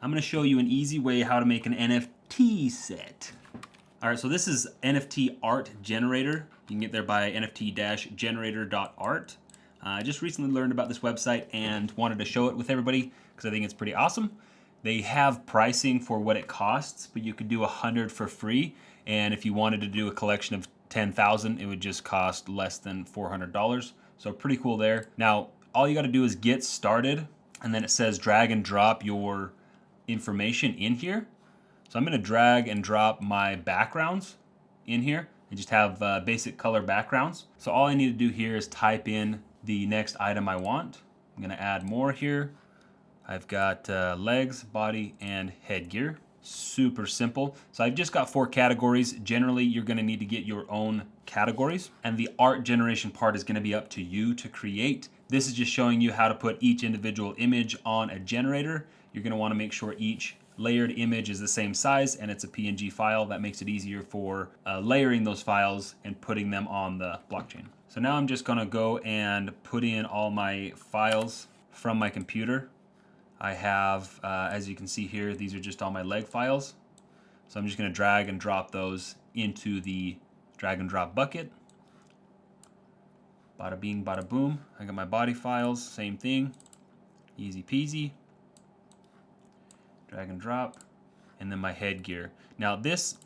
I'm going to show you an easy way how to make an NFT set. All right, so this is NFT Art Generator. You can get there by nft-generator.art. I just recently learned about this website and wanted to show it with everybody because I think it's pretty awesome. They have pricing for what it costs, but you could do 100 for free. And if you wanted to do a collection of 10,000, it would just cost less than $400. So pretty cool there. Now, all you got to do is get started, and then it says drag and drop your information in here. So I'm going to drag and drop my backgrounds in here and just have basic color backgrounds. So all I need to do here is type in the next item I want. I'm going to add more here. I've got legs, body, and headgear. Super simple. So I've just got 4 categories. Generally, you're going to need to get your own categories, and the art generation part is going to be up to you to create. This is just showing you how to put each individual image on a generator. You're going to want to make sure each layered image is the same size and it's a PNG file. That makes it easier for layering those files and putting them on the blockchain. So now I'm just going to go and put in all my files from my computer. I have, as you can see here, these are just all my leg files. So I'm just going to drag and drop those into the drag and drop bucket. Bada bing, bada boom. I got my body files, same thing. Easy peasy. Drag and drop. And then my headgear. Now this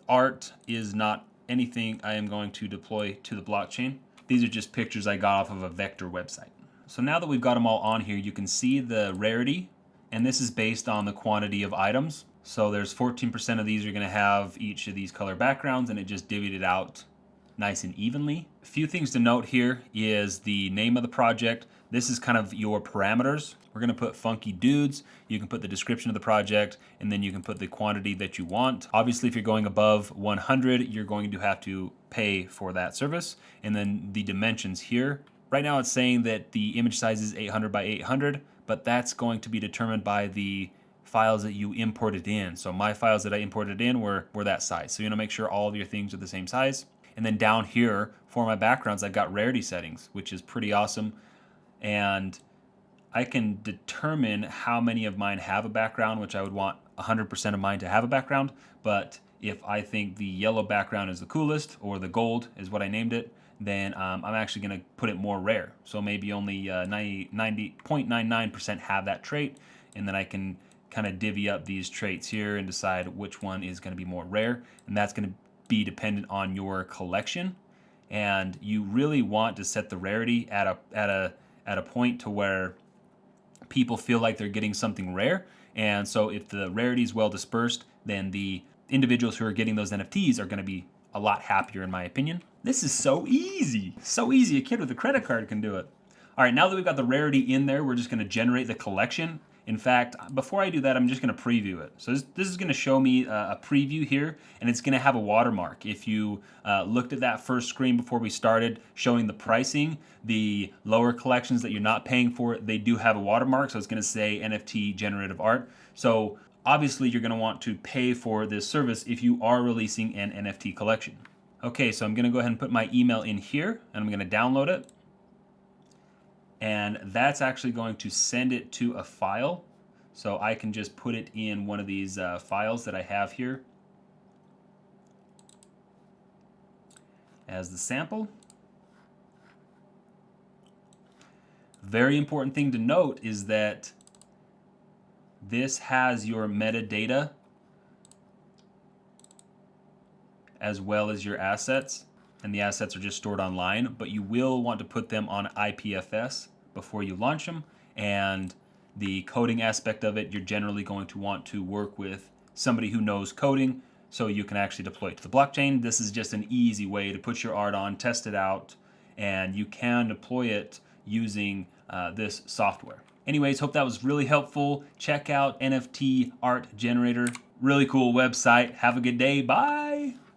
art is not anything I am going to deploy to the blockchain. These are just pictures I got off of a vector website. So now that we've got them all on here, you can see the rarity, and this is based on the quantity of items. So there's 14% of these are going to have each of these color backgrounds, and it just divvied it out nice and evenly. A few things to note here is the name of the project. This is kind of your parameters. We're going to put funky dudes. You can put the description of the project, and then you can put the quantity that you want. Obviously, if you're going above 100, you're going to have to pay for that service. And then the dimensions here. Right now it's saying that the image size is 800 by 800, but that's going to be determined by the files that you imported in. So my files that I imported in were that size. So you want to make sure all of your things are the same size. And then down here for my backgrounds, I've got rarity settings, which is pretty awesome. And I can determine how many of mine have a background, which I would want 100% of mine to have a background. But if I think the yellow background is the coolest, or the gold is what I named it, then I'm actually going to put it more rare. So maybe only 90.99% have that trait, and then I can kind of divvy up these traits here and decide which one is going to be more rare, and that's going to be dependent on your collection. And you really want to set the rarity at a point to where people feel like they're getting something rare. And so if the rarity is well dispersed, then the individuals who are getting those NFTs are going to be a lot happier, in my opinion. This is so easy. So easy. A kid with a credit card can do it. All right, now that we've got the rarity in there, we're just going to generate the collection. In fact, before I do that, I'm just going to preview it. So this is going to show me a preview here, and it's going to have a watermark. If you looked at that first screen before we started showing the pricing, the lower collections that you're not paying for, they do have a watermark. So it's going to say NFT Generative Art. So obviously, you're going to want to pay for this service if you are releasing an NFT collection. Okay, so I'm going to go ahead and put my email in here, and I'm going to download it. And that's actually going to send it to a file. So I can just put it in one of these files that I have here as the sample. Very important thing to note is that this has your metadata as well as your assets, and the assets are just stored online, but you will want to put them on IPFS before you launch them. And the coding aspect of it, you're generally going to want to work with somebody who knows coding so you can actually deploy it to the blockchain. This is just an easy way to put your art on, test it out, and you can deploy it using this software. Anyways, hope that was really helpful. Check out NFT Art Generator. Really cool website. Have a good day. Bye.